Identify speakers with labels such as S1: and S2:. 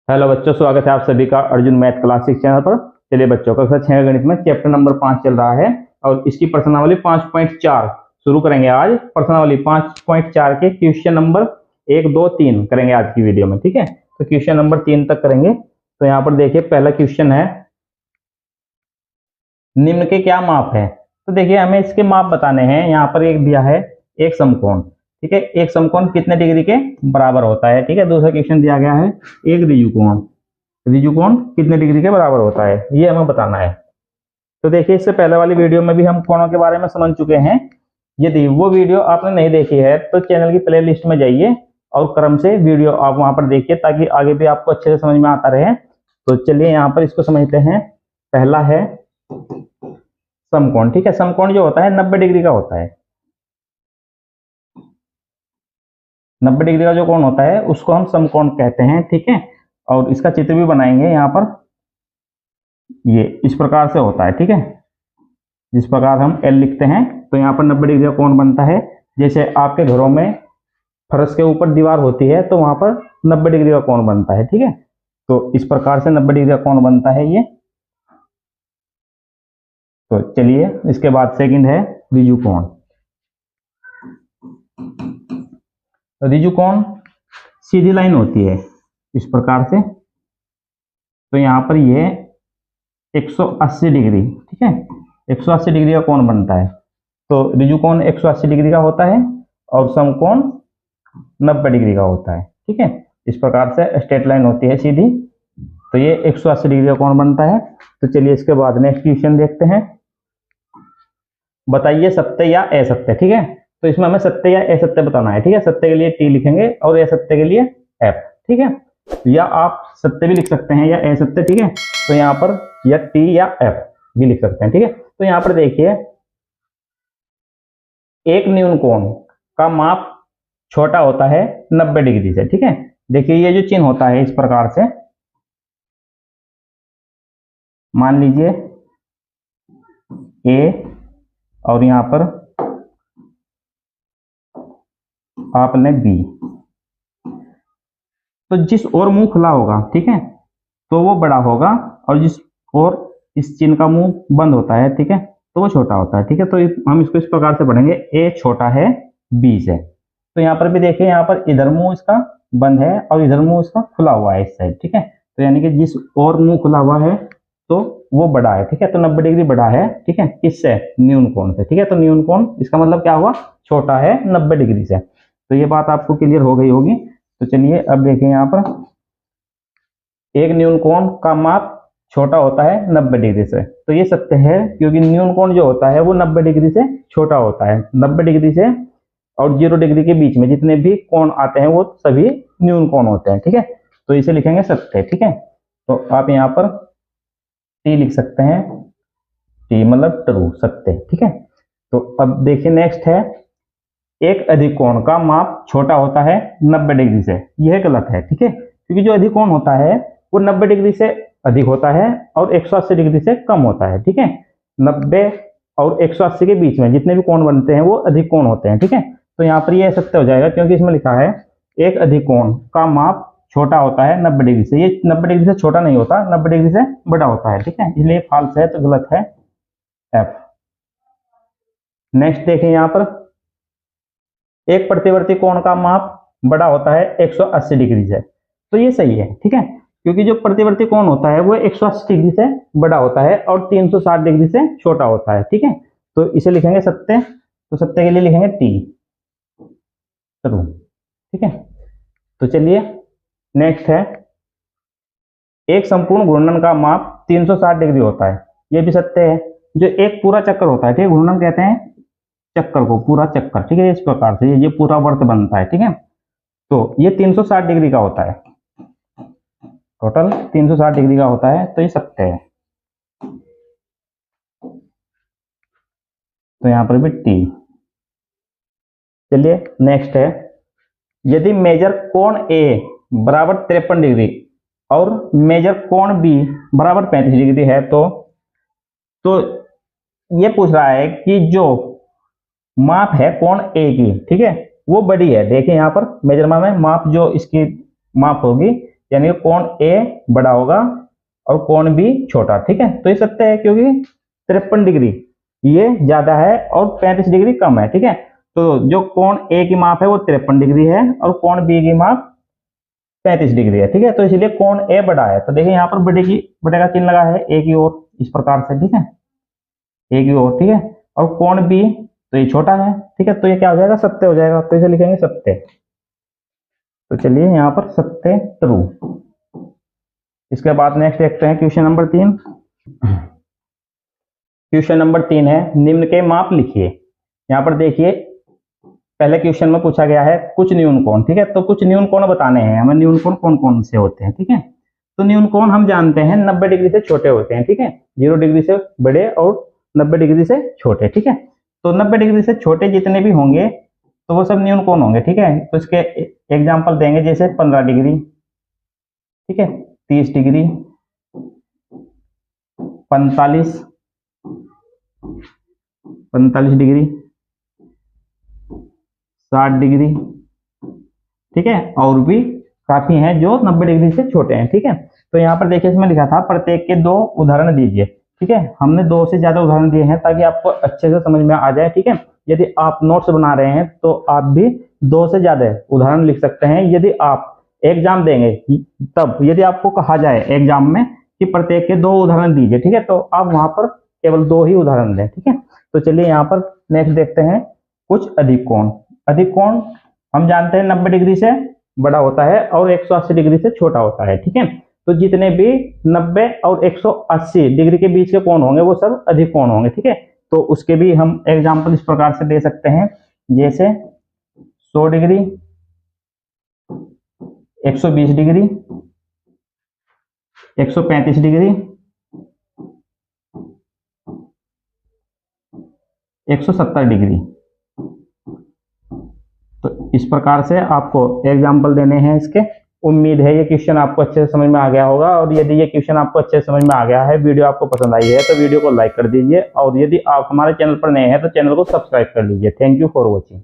S1: Hello बच्चों, स्वागत है आप सभी का अर्जुन मैथ क्लासिक चैनल पर। चलिए बच्चों, कक्षा 6 गणित में चैप्टर नंबर 5 चल रहा है और इसकी प्रश्नावली 5.4 शुरू करेंगे आज। प्रश्नावली 5.4 के क्वेश्चन नंबर 1, 2, 3 करेंगे आज की वीडियो में। ठीक है, तो क्वेश्चन नंबर 3 तक करेंगे। तो यहाँ पर देखिए, पहला क्वेश्चन है, निम्न के क्या माप है। तो देखिए, हमें इसके माप बताने हैं। यहाँ पर एक दिया है एक समकोण। ठीक है, एक समकोण कितने डिग्री के बराबर होता है। ठीक है, दूसरा क्वेश्चन दिया गया है एक ऋजुकोण। ऋजुकोण कितने डिग्री के बराबर होता है, ये हमें बताना है। तो देखिए, इससे पहले वाली वीडियो में भी हम कोणों के बारे में समझ चुके हैं। यदि वो वीडियो आपने नहीं देखी है तो चैनल की प्ले लिस्ट में जाइए और क्रम से वीडियो आप वहां पर देखिए, ताकि आगे भी आपको अच्छे से समझ में आता रहे। तो चलिए यहाँ पर इसको समझते हैं। पहला है समकोण। ठीक है, समकोण जो होता है 90 डिग्री का होता है। 90 डिग्री का जो कोण होता है उसको हम समकोण कहते हैं। ठीक है, और इसका चित्र भी बनाएंगे यहाँ पर। ये इस प्रकार से होता है। ठीक है, जिस प्रकार हम एल लिखते हैं तो यहाँ पर 90 डिग्री का कोण बनता है। जैसे आपके घरों में फर्श के ऊपर दीवार होती है तो वहां पर 90 डिग्री का कोण बनता है। ठीक है, तो इस प्रकार से 90 डिग्री का कोण बनता है ये। तो चलिए, इसके बाद सेकंड है ऋजुकोण। ऋजुकोण सीधी लाइन होती है इस प्रकार से। तो यहाँ पर ये 180 डिग्री, ठीक है, 180 डिग्री का कोण बनता है। तो ऋजुकोण 180 डिग्री का होता है और समकोण 90 डिग्री का होता है। ठीक है, इस प्रकार से स्ट्रेट लाइन होती है सीधी। तो ये 180 डिग्री का कोण बनता है। तो चलिए, इसके बाद नेक्स्ट क्वेश्चन देखते हैं। बताइए सत्य या असत्य। ठीक है, तो इसमें हमें सत्य या असत्य बताना है। ठीक है, सत्य के लिए टी लिखेंगे और असत्य के लिए एफ। ठीक है, या आप सत्य भी लिख सकते हैं या असत्य। ठीक है, तो यहाँ पर या टी या एफ भी लिख सकते हैं। ठीक है, तो यहाँ पर देखिए, एक न्यून कोण का माप छोटा होता है 90 डिग्री से। ठीक है, देखिए ये जो चिन्ह होता है इस प्रकार से, मान लीजिए ए और यहां पर आपने बी। तो जिस ओर मुंह खुला होगा, ठीक है, तो वो बड़ा होगा, और जिस ओर इस चिन्ह का मुंह बंद होता है, ठीक है, तो वो छोटा होता है। ठीक है, तो हम इसको इस प्रकार से पढ़ेंगे, ए छोटा है बी से। तो यहाँ पर भी देखिए, यहाँ पर इधर मुंह इसका बंद है और इधर मुंह इसका खुला हुआ है इस साइड। ठीक है, तो यानी कि जिस ओर मुंह खुला हुआ है तो वो बड़ा है। ठीक है, तो 90 डिग्री बड़ा है। ठीक है, किससे? न्यून कोण से। ठीक है, तो न्यून कोण इसका मतलब क्या हुआ? छोटा है 90 डिग्री से। तो ये बात आपको क्लियर हो गई होगी। तो चलिए अब देखिए, यहाँ पर एक न्यून कोण का माप छोटा होता है 90 डिग्री से। तो ये सत्य है, क्योंकि न्यून कोण जो होता है वो 90 डिग्री से छोटा होता है। 90 डिग्री से और 0 डिग्री के बीच में जितने भी कोण आते हैं वो सभी न्यून कोण होते हैं। ठीक है, तो इसे लिखेंगे सत्य। ठीक है, तो आप यहाँ पर टी लिख सकते हैं। टी मतलब ट्रू, सत्य। ठीक है, तो अब देखिए नेक्स्ट है, एक अधिक कोण का माप छोटा होता है 90 डिग्री से। यह गलत है। ठीक है, क्योंकि जो अधिक कोण होता है वो 90 डिग्री से अधिक होता है और 180 डिग्री से कम होता है। ठीक है, 90 और 180 के बीच में जितने भी कोण बनते हैं वो अधिक कोण होते हैं। ठीक है, तो यहाँ पर ये सत्य हो जाएगा, क्योंकि इसमें लिखा है एक अधिक कोण का माप छोटा होता है 90 डिग्री से। ये 90 डिग्री से छोटा नहीं होता, 90 डिग्री से बड़ा होता है। ठीक है, इसलिए फाल्स है, तो गलत है एफ। नेक्स्ट देखें, यहाँ पर एक प्रतिवर्ती कोण का माप बड़ा होता है 180 डिग्री से। तो ये सही है। ठीक है, क्योंकि जो प्रतिवर्ती कोण होता है वो 180 डिग्री से बड़ा होता है और 360 डिग्री से छोटा होता है। ठीक है, तो इसे लिखेंगे सत्य। तो सत्य के लिए लिखेंगे टी, ट्रू। ठीक है, तो चलिए नेक्स्ट है, एक संपूर्ण घूर्णन का माप 360 डिग्री होता है। ये भी सत्य है। जो एक पूरा चक्कर होता है, ठीक है, घूर्णन कहते हैं चक्कर को, पूरा चक्कर। ठीक है, इस प्रकार से ये पूरा वर्त बनता है। ठीक है, तो ये 360 डिग्री का होता है, टोटल 360 डिग्री का होता है। तो ये सत्य है। तो यहां पर भी टी। चलिए नेक्स्ट है, यदि मेजर कोण ए बराबर 53 डिग्री और मेजर कोण बी बराबर 35 डिग्री है, तो ये पूछ रहा है कि जो माप है कोण ए की, ठीक है, वो बड़ी है। देखिए यहाँ पर मेजर में माप जो इसकी माप होगी यानी कि कोण ए बड़ा होगा और कोण बी छोटा, ठीक है। तो ये सत्य है क्योंकि 53 डिग्री ये ज्यादा है और 35 डिग्री कम है, ठीक है। तो जो कोण ए की माप है वो 53 डिग्री है और कोण बी की माप 35 डिग्री है, ठीक है। तो इसलिए कोण ए बड़ा है। तो देखिए यहाँ पर बड़े का चिन्ह लगा है ए की ओर इस प्रकार से, ठीक है, ए की ओर, ठीक है। और कोण बी तो ये छोटा है, ठीक है। तो ये क्या हो जाएगा, सत्य हो जाएगा। तो इसे लिखेंगे सत्य। तो चलिए यहाँ पर सत्य ट्रू। इसके बाद नेक्स्ट देखते हैं क्वेश्चन नंबर 3। क्वेश्चन नंबर 3 है निम्न के माप लिखिए। यहाँ पर देखिए पहले क्वेश्चन में पूछा गया है कुछ न्यून कोण, ठीक है। तो कुछ न्यून कोण बताने हैं हमें, न्यून कोण कौन कौन से होते हैं, ठीक है। तो न्यून कोण हम जानते हैं 90 डिग्री से छोटे होते हैं, ठीक है। 0 डिग्री से बड़े और 90 डिग्री से छोटे, ठीक है। तो 90 डिग्री से छोटे जितने भी होंगे तो वो सब न्यून कोण होंगे, ठीक है। तो इसके एग्जाम्पल देंगे, जैसे 15 डिग्री, ठीक है, 30 डिग्री, 45 डिग्री, 60 डिग्री, ठीक है। और भी काफी हैं जो 90 डिग्री से छोटे हैं, ठीक है। तो यहाँ पर देखिए इसमें लिखा था प्रत्येक के 2 उदाहरण दीजिए, ठीक है। हमने 2 से ज्यादा उदाहरण दिए हैं ताकि आपको अच्छे से समझ में आ जाए, ठीक है। यदि आप नोट्स बना रहे हैं तो आप भी 2 से ज्यादा उदाहरण लिख सकते हैं। यदि आप एग्जाम देंगे तब यदि आपको कहा जाए एग्जाम में कि प्रत्येक के 2 उदाहरण दीजिए, ठीक है, तो आप वहां पर केवल 2 ही उदाहरण दें, ठीक है। तो चलिए यहाँ पर नेक्स्ट देखते हैं कुछ अधिक कोण। अधिक कोण हम जानते हैं 90 डिग्री से बड़ा होता है और 180 डिग्री से छोटा होता है, ठीक है। तो जितने भी 90 और 180 डिग्री के बीच के कोण होंगे वो सब अधिक कोण होंगे, ठीक है। तो उसके भी हम एग्जाम्पल इस प्रकार से दे सकते हैं, जैसे 100 डिग्री, 120 डिग्री, 135 डिग्री, 170 डिग्री। तो इस प्रकार से आपको एग्जाम्पल देने हैं इसके। उम्मीद है ये क्वेश्चन आपको अच्छे से समझ में आ गया होगा। और यदि ये क्वेश्चन आपको अच्छे से समझ में आ गया है, वीडियो आपको पसंद आई है, तो वीडियो को लाइक कर दीजिए। और यदि आप हमारे चैनल पर नए हैं तो चैनल को सब्सक्राइब कर लीजिए। Thank you for watching.